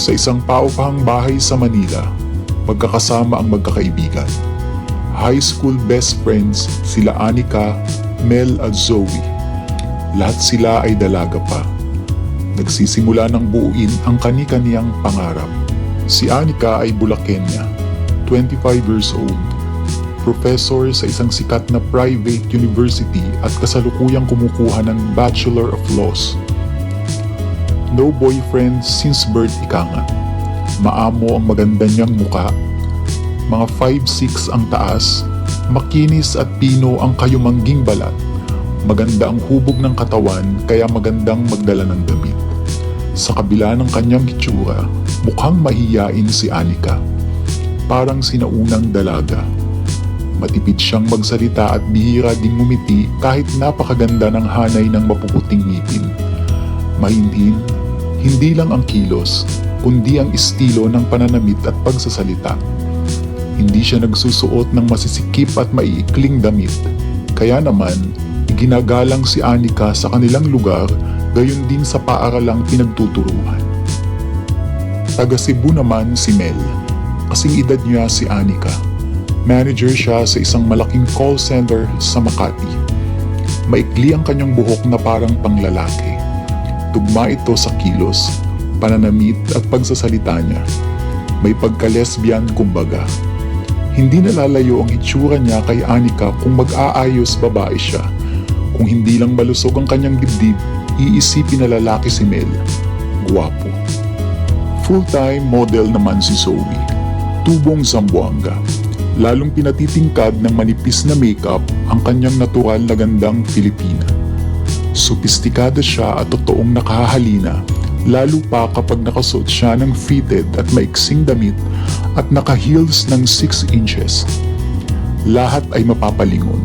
Sa isang paupahang bahay sa Manila, magkakasama ang magkakaibigan. High school best friends sila Anika, Mel at Zoe. Lahat sila ay dalaga pa. Nagsisimula ng buuin ang kani-kaniyang pangarap. Si Anika ay Bulakenya, 25 years old, professor sa isang sikat na private university at kasalukuyang kumukuha ng Bachelor of Laws. No boyfriend since birth ika nga. Maamo ang maganda niyang muka. Mga 5'6" ang taas, makinis at pino ang kayumangging balat. Maganda ang hubog ng katawan kaya magandang magdala ng damit. Sa kabila ng kanyang hitsura, mukhang mahiyain si Anika. Parang sinaunang dalaga. Matipid siyang magsalita at bihira ding ngumiti kahit napakaganda ng hanay ng mapuputing ngipin. Mahinhin, hindi lang ang kilos, kundi ang estilo ng pananamit at pagsasalita. Hindi siya nagsusuot ng masisikip at maiikling damit, kaya naman, iginagalang si Anika sa kanilang lugar, gayon din sa paaralang pinagtuturuan. Taga Cebu naman si Mel, kasing edad niya si Anika. Manager siya sa isang malaking call center sa Makati. Maikli ang kanyang buhok na parang panglalaki. Tugma ito sa kilos, pananamit at pagsasalita niya. May pagka-lesbian kumbaga. Hindi nalalayo ang hitsura niya kay Anika kung mag-aayos babae siya. Kung hindi lang malusog ang kanyang dibdib, iisipin na lalaki si Mel. Guwapo. Full-time model naman si Zoe. Tubong Zamboanga. Lalong pinatitingkad ng manipis na makeup ang kanyang natural na gandang Filipina. Sopistikada siya at totoong nakahalina, lalo pa kapag nakasuot siya ng fitted at maiksing damit at naka-heels ng 6 inches. Lahat ay mapapalingon.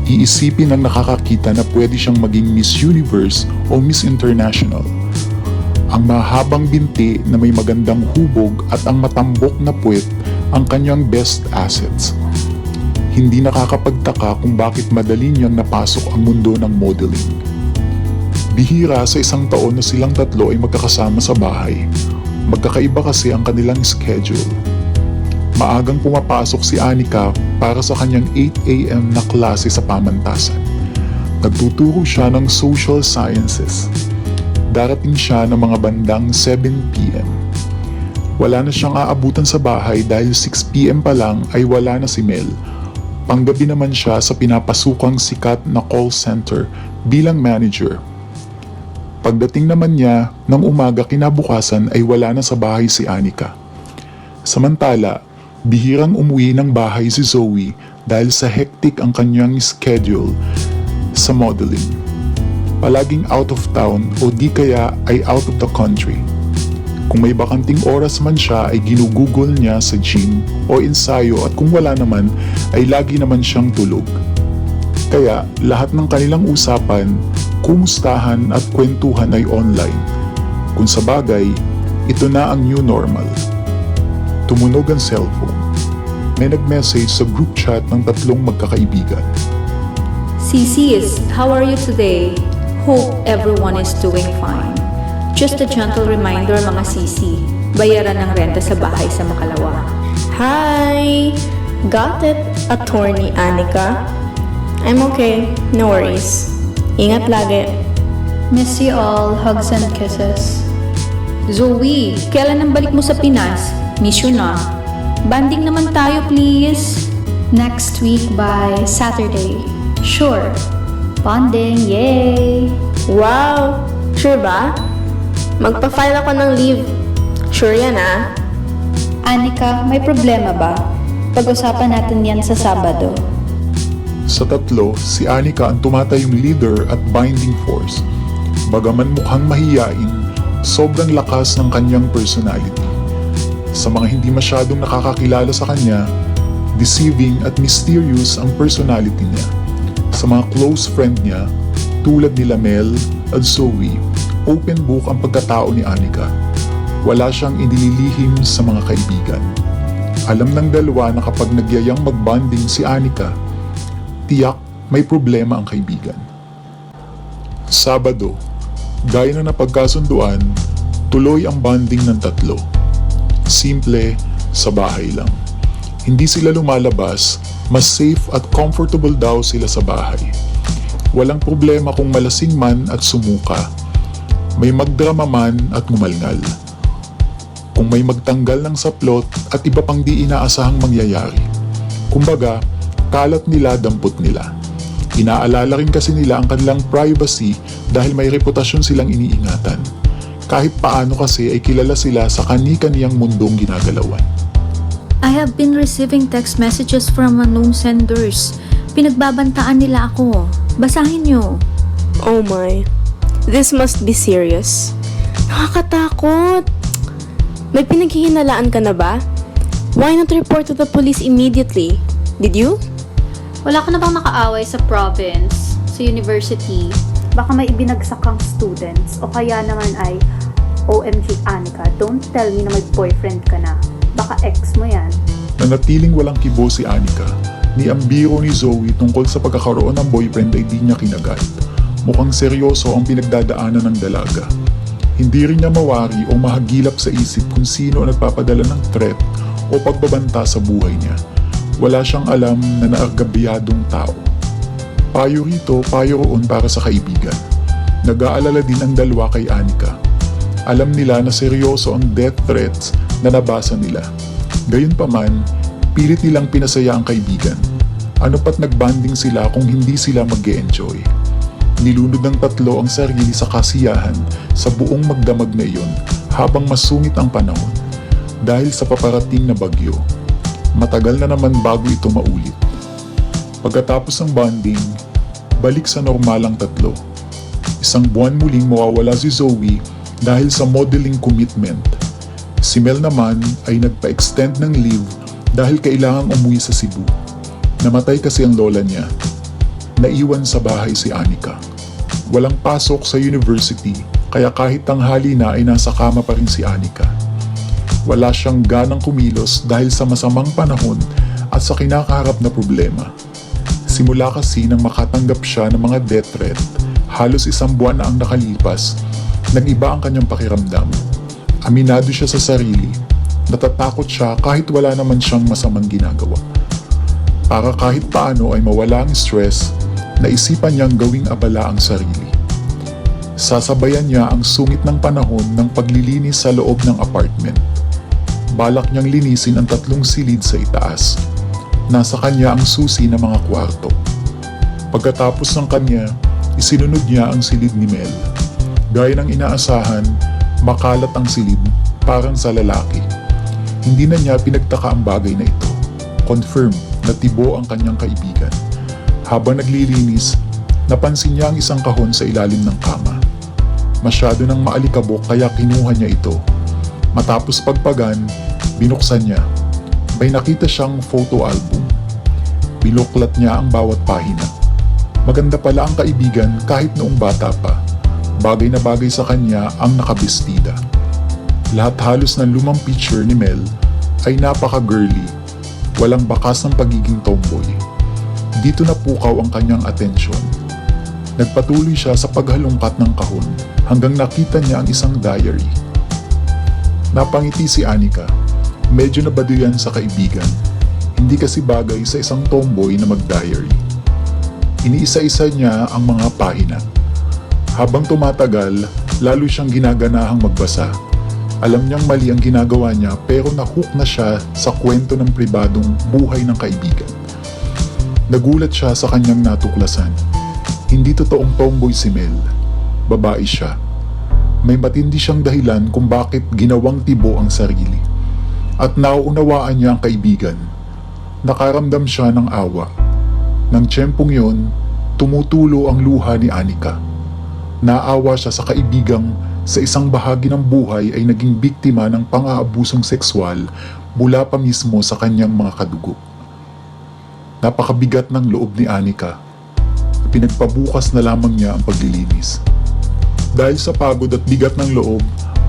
Iisipin ng nakakakita na pwede siyang maging Miss Universe o Miss International. Ang mahabang binti na may magandang hubog at ang matambok na puwet ang kanyang best assets. Hindi nakakapagtaka kung bakit madali niyang napasok ang mundo ng modeling. Bihira sa isang taon na silang tatlo ay magkakasama sa bahay. Magkakaiba kasi ang kanilang schedule. Maagang pumapasok si Anika para sa kanyang 8 AM na klase sa pamantasan. Nagtuturo siya ng social sciences. Darating siya ng mga bandang 7 PM. Wala na siyang aabutan sa bahay dahil 6 PM pa lang ay wala na si Mel. Panggabi naman siya sa pinapasukang sikat na call center bilang manager. Pagdating naman niya, ng umaga kinabukasan ay wala na sa bahay si Anika. Samantala, bihirang umuwi ng bahay si Zoe dahil sa hectic ang kanyang schedule sa modeling. Palaging out of town o di kaya ay out of the country. Kung may bakanting oras man siya ay ginugugol niya sa gym o ensayo at kung wala naman ay lagi naman siyang tulog. Kaya lahat ng kanilang usapan, kumustahan at kwentuhan ay online. Kung sa bagay, ito na ang new normal. Tumunog ang cellphone. May nag-message sa group chat ng tatlong magkakaibigan. Sis, how are you today? Hope everyone is doing fine. Just a gentle reminder mga sisi, bayaran ng renta sa bahay sa Makalawa. Hi! Got it, Attorney Anika? I'm okay, no worries. Ingat lagi. Miss you all, hugs and kisses. Zoe, kailan ang balik mo sa Pinas? Miss you na. Banding naman tayo please. Next week by Saturday. Sure. Bonding, yay! Wow! Sure ba? Magpa-file ako ng leave. Sure yan ah? Anika, may problema ba? Pag-usapan natin yan sa Sabado. Sa tatlo, si Anika ang tumatayong leader at binding force. Bagaman mukhang mahiyain, sobrang lakas ng kanyang personality. Sa mga hindi masyadong nakakakilala sa kanya, deceiving at mysterious ang personality niya. Sa mga close friend niya, tulad nila Mel at Zoe, open book ang pagkatao ni Anika. Wala siyang inililihim sa mga kaibigan. Alam ng dalawa na kapag nagyayang magbanding si Anika, tiyak may problema ang kaibigan. Sabado, gaya na napagkasunduan, Tuloy ang bonding ng tatlo. Simple, sa bahay lang. Hindi sila lumalabas, mas safe at comfortable daw sila sa bahay. Walang problema kung malasing man at sumuka. May magdrama man at ngumalngal. Kung may magtanggal ng saplot at iba pang di inaasahang mangyayari. Kumbaga, kalat nila, dampot nila. Inaalala rin kasi nila ang kanilang privacy dahil may reputasyon silang iniingatan. Kahit paano kasi ay kilala sila sa kani-kaniyang mundong ginagalawan. I have been receiving text messages from unknown senders. Pinagbabantaan nila ako. Basahin nyo. Oh my. This must be serious. Nakakatakot. May pinaghihinalaan ka na ba? Why not report to the police immediately? Did you? Wala ka na bang nakaaway sa province, sa university? Baka may ibinagsak kang students o kaya naman ay OMG Anika, don't tell me na may boyfriend ka na. Baka ex mo yan. Nanatiling walang kibo si Anika. Ni ang biro ni Zoe tungkol sa pagkakaroon ng boyfriend ay di niya kinagat. Mukhang seryoso ang pinagdadaanan ng dalaga. Hindi rin niya mawari o mahagilap sa isip kung sino ang nagpapadala ng threat o pagbabanta sa buhay niya. Wala siyang alam na naargabyadong tao. Payo rito, payo roon para sa kaibigan. Nag-aalala din ang dalawa kay Anika. Alam nila na seryoso ang death threats na nabasa nila. Gayunpaman, pilit nilang pinasaya ang kaibigan. Ano pat nagbanding sila kung hindi sila mag-e-enjoy. Nilunod ng tatlo ang sarili sa kasiyahan sa buong magdamag na iyon habang masungit ang panahon dahil sa paparating na bagyo. Matagal na naman bago ito maulit. Pagkatapos ng bonding, balik sa normal ang tatlo. Isang buwan muling mawawala si Zoe dahil sa modeling commitment. Si Mel naman ay nagpa-extend ng leave dahil kailangang umuwi sa Cebu. Namatay kasi ang lola niya. Naiwan sa bahay si Anika. Walang pasok sa university kaya kahit tanghali na ay nasa kama pa rin si Anika. Wala siyang ganang kumilos dahil sa masamang panahon at sa kinakaharap na problema. Simula kasi nang makatanggap siya ng mga death threat, halos isang buwan na ang nakalipas, nag-iba ang kanyang pakiramdam. Aminado siya sa sarili, natatakot siya kahit wala naman siyang masamang ginagawa. Para kahit paano ay mawala ang stress, naisipan niyang gawing abala ang sarili. Sasabayan niya ang sungit ng panahon ng paglilinis sa loob ng apartment. Balak niyang linisin ang 3 silid sa itaas. Nasa kanya ang susi ng mga kwarto. Pagkatapos ng kanya, isinunod niya ang silid ni Mel. Gaya ng inaasahan, makalat ang silid, parang sa lalaki. Hindi na niya pinagtaka ang bagay na ito. Confirm na tibo ang kanyang kaibigan. Habang naglilinis, napansin niya ang isang kahon sa ilalim ng kama. Masyado nang maalikabok kaya kinuha niya ito. Matapos pagpagan, binuksan niya. May nakita siyang photo album. Binuklat niya ang bawat pahina. Maganda pala ang kaibigan kahit noong bata pa. Bagay na bagay sa kanya ang nakabestida. Lahat halos ng lumang picture ni Mel ay napaka-girly. Walang bakas ng pagiging tomboy. Dito napukaw ang kanyang atensyon. Nagpatuloy siya sa paghalungkat ng kahon hanggang nakita niya ang isang diary. Napangiti si Anika. Medyo nabado yan sa kaibigan. Hindi kasi bagay sa isang tomboy na mag-diary. Iniisa-isa niya ang mga pahina. Habang tumatagal, lalo siyang ginaganahang magbasa. Alam niyang mali ang ginagawa niya pero nahook na siya sa kwento ng pribadong buhay ng kaibigan. Nagulat siya sa kanyang natuklasan. Hindi totoong tomboy si Mel. Babae siya. May matindi siyang dahilan kung bakit ginawang tibo ang sarili. At nauunawaan niya ang kaibigan. Nakaramdam siya ng awa. Nang tiyempong yon, tumutulo ang luha ni Anika. Naawa siya sa kaibigang sa isang bahagi ng buhay ay naging biktima ng pang-aabusong sexual mula pa mismo sa kanyang mga kadugo. Napakabigat ng loob ni Anika. Pinagpabukas na lamang niya ang paglilinis. Dahil sa pagod at bigat ng loob,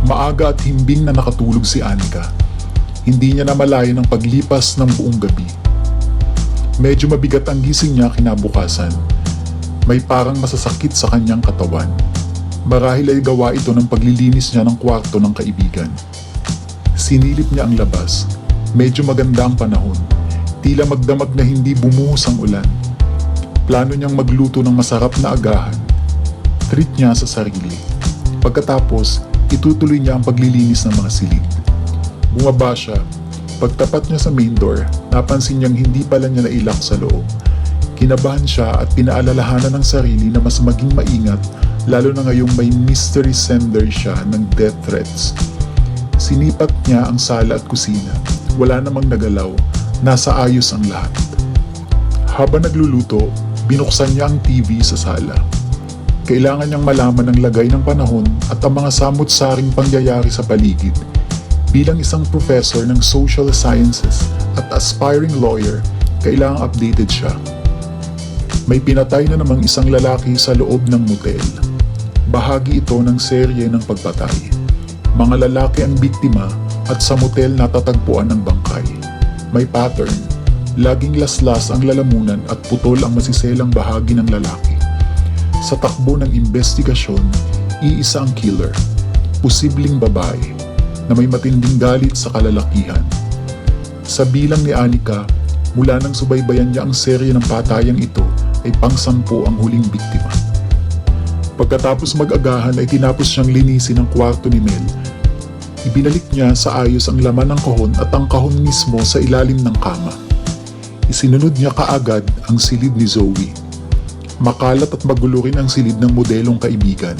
maaga at himbing na nakatulog si Anika. Hindi niya namalayan ang paglipas ng buong gabi. Medyo mabigat ang gising niya kinabukasan. May parang masasakit sa kanyang katawan. Marahil ay gawa ito ng paglilinis niya ng kwarto ng kaibigan. Sinilip niya ang labas. Medyo maganda ang panahon. Tila magdamag na hindi bumuhos ang ulan. Plano niyang magluto ng masarap na agahan. Treat niya sa sarili. Pagkatapos, itutuloy niya ang paglilinis ng mga silid. Bumaba siya. Pagtapat niya sa main door, napansin niyang hindi pala niya nailak sa loob. Kinabahan siya at pinaalalahanan ng sarili na mas maging maingat, lalo na ngayong may mystery sender siya ng death threats. Sinipat niya ang sala at kusina. Wala namang nagalaw. Nasa ayos ang lahat. Habang nagluluto, binuksan niya ang TV sa sala. Kailangan niyang malaman ang lagay ng panahon at ang mga samot-saring pangyayari sa paligid. Bilang isang professor ng social sciences at aspiring lawyer, kailangang updated siya. May pinatay na namang isang lalaki sa loob ng motel. Bahagi ito ng serye ng pagpatay. Mga lalaki ang biktima at sa motel natatagpuan ng bangkay. May pattern. Laging laslas ang lalamunan at putol ang masiselang bahagi ng lalaki. Sa takbo ng investigasyon, iisa ang killer. Posibleng babae na may matinding galit sa kalalakihan. Sa bilang ni Anika, mula nang subaybayan niya ang serye ng patayang ito ay pang-10 ang huling biktima. Pagkatapos mag-agahan ay tinapos siyang linisin ang kwarto ni Mel. Ibinalik niya sa ayos ang laman ng kahon at ang kahon mismo sa ilalim ng kama. Isinunod niya kaagad ang silid ni Zoe. Makalat at magulo rin ang silid ng modelong kaibigan.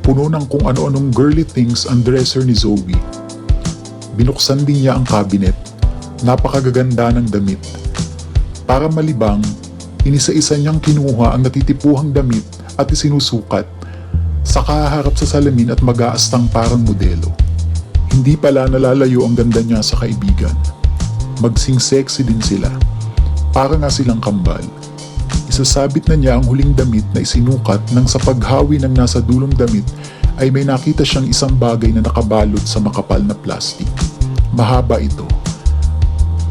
Puno ng kung ano-anong girly things ang dresser ni Zoe. Binuksan din niya ang cabinet. Napakagaganda ng damit. Para malibang, inisa-isa niyang kinuha ang natitipuhang damit at isinusukat. Saka haharap sa salamin at mag-aastang parang modelo. Hindi pala nalalayo ang ganda niya sa kaibigan. Magsing sexy din sila. Para nga silang kambal. Isasabit na niya ang huling damit na isinukat nang sa paghawi ng nasa dulong damit ay may nakita siyang isang bagay na nakabalot sa makapal na plastic. Mahaba ito.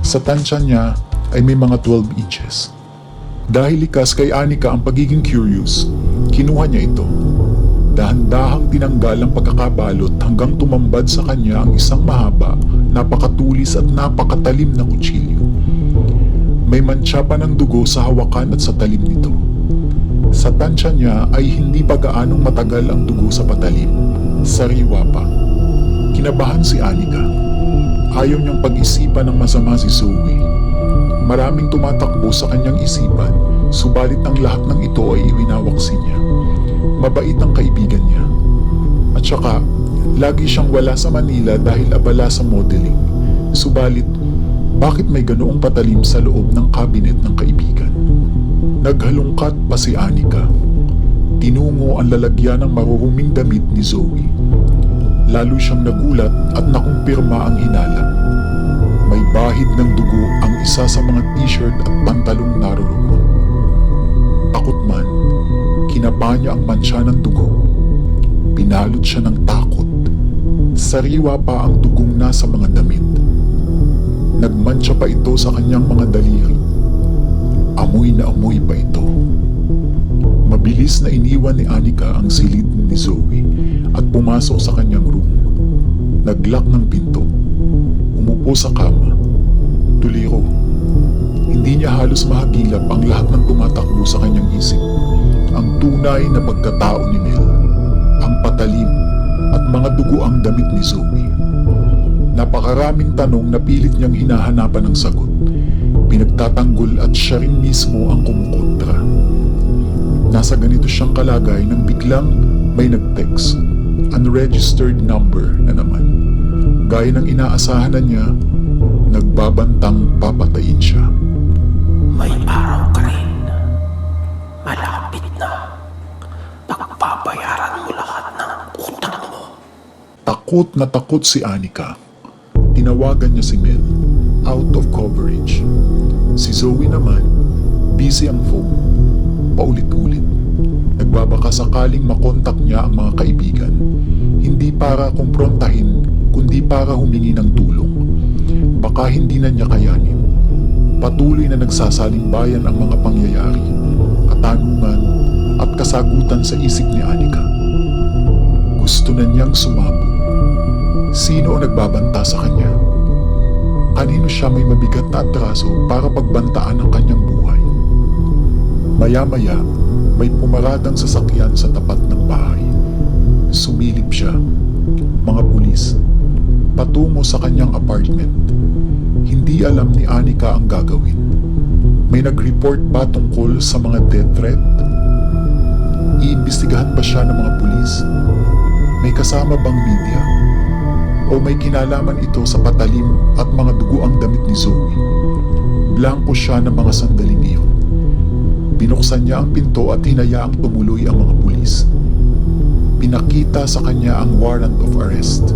Sa tansya niya ay may mga 12 inches. Dahil likas kay Anika ang pagiging curious, kinuha niya ito. Dahan-dahang tinanggal ang pagkakabalot hanggang tumambad sa kanya ang isang mahaba, napakatulis at napakatalim na kutsilyo. May mantsa pa ng dugo sa hawakan at sa talim nito. Sa tansya niya ay hindi pa gaanong matagal ang dugo sa patalim. Sariwa pa. Kinabahan si Anika. Ayaw niyang pag-isipan ng masama si Zoe. Maraming tumatakbo sa kanyang isipan, subalit ang lahat ng ito ay iwinawaksin niya. Mabait ang kaibigan niya. At saka, lagi siyang wala sa Manila dahil abala sa modeling. Subalit, bakit may ganoong patalim sa loob ng kabinet ng kaibigan? Naghalungkat pa si Anika. Tinungo ang lalagyan ng maruruming damit ni Zoe. Lalo siyang nagulat at nakumpirma ang hinala. May bahid ng dugo ang isa sa mga t-shirt at pantalong naroroon. Takot man, kinapa niya ang mantsa ng dugo. Pinalot siya ng takot. Sariwa pa ang dugong nasa mga damit. Nagmantsa pa ito sa kanyang mga daliri. Amoy na amoy pa ito. Mabilis na iniwan ni Anika ang silid ni Zoe at pumasok sa kanyang room. Naglock ng pinto. Umupo sa kama. Tuliro. Hindi niya halos mahagilap ang lahat ng tumatakbo sa kanyang isip. Ang tunay na pagkatao ni Mel. Ang patalim at mga dugo ang damit ni Zoe. Napakaraming tanong na pilit niyang hinahanapan ng sagot. Pinagtatanggol at siya rin mismo ang kumukontra. Nasa ganito siyang kalagay nang biglang may nag-text. Unregistered number na naman. Gaya ng inaasahan na niya, nagbabantang papatayin siya. May araw ka rin. Malapit na. Pagbabayaran mo lahat ng utang mo. Takot na takot si Anika. Tinawagan niya si Mel. Out of coverage. Si Zoe naman, busy ang phone. Paulit-ulit. Nagbabaka sakaling makontak niya ang mga kaibigan. Hindi para kumprontahin, kundi para humingi ng tulong. Baka hindi na niya kayanin. Patuloy na nagsasaling bayan ang mga pangyayari, katanungan at kasagutan sa isip ni Anika. Gusto na niyang sumabog. Sino ang nagbabanta sa kanya? Kanino siya may mabigat na atraso para pagbantaan ang kanyang buhay? Maya-maya, may pumaradang sasakyan sa tapat ng bahay. Sumilip siya. Mga pulis, patungo sa kanyang apartment. Hindi alam ni Anika ang gagawin. May nag-report ba tungkol sa mga death threat? Iimbestigahan ba siya ng mga pulis? May kasama bang media? O may kinalaman ito sa patalim at mga duguang damit ni Zoe? Blanko siya ng mga sandaling iyon. Binuksan niya ang pinto at hinayaang tumuloy ang mga pulis. Pinakita sa kanya ang warrant of arrest.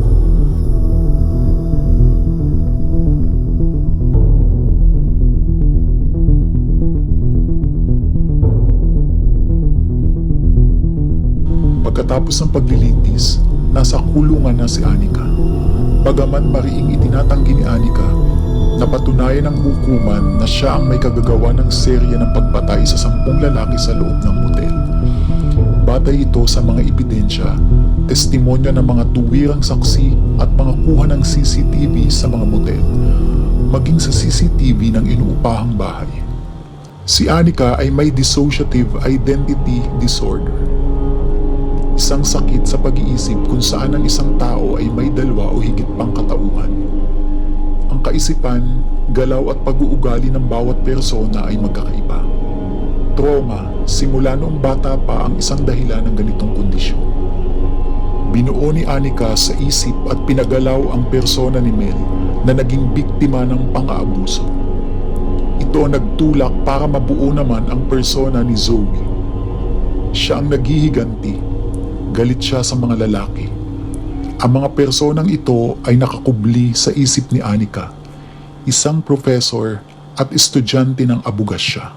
Pagkatapos ng paglilitis, nasa kulungan na si Anika. Bagaman mariing itinatanggi ni Anika, napatunayan ng hukuman na siya ang may kagagawa ng serya ng pagpatay sa 10 lalaki sa loob ng motel. Batay ito sa mga ebidensya, testimonya ng mga tuwirang saksi at mga kuha ng CCTV sa mga motel, maging sa CCTV ng inuupahang bahay. Si Anika ay may dissociative identity disorder. Isang sakit sa pag-iisip kung saan ang isang tao ay may 2 o higit pang katauhan. Ang kaisipan, galaw at pag-uugali ng bawat persona ay magkakaiba. Trauma, simula noong bata pa ang isang dahilan ng ganitong kondisyon. Binuo ni Anika sa isip at pinagalaw ang persona ni Mel na naging biktima ng pang-aabuso. Ito ang nagtulak para mabuo naman ang persona ni Zoe. Siya ang naghihiganti. Galit siya sa mga lalaki. Ang mga personang ito ay nakakubli sa isip ni Anika, isang professor at estudyante ng abugasya.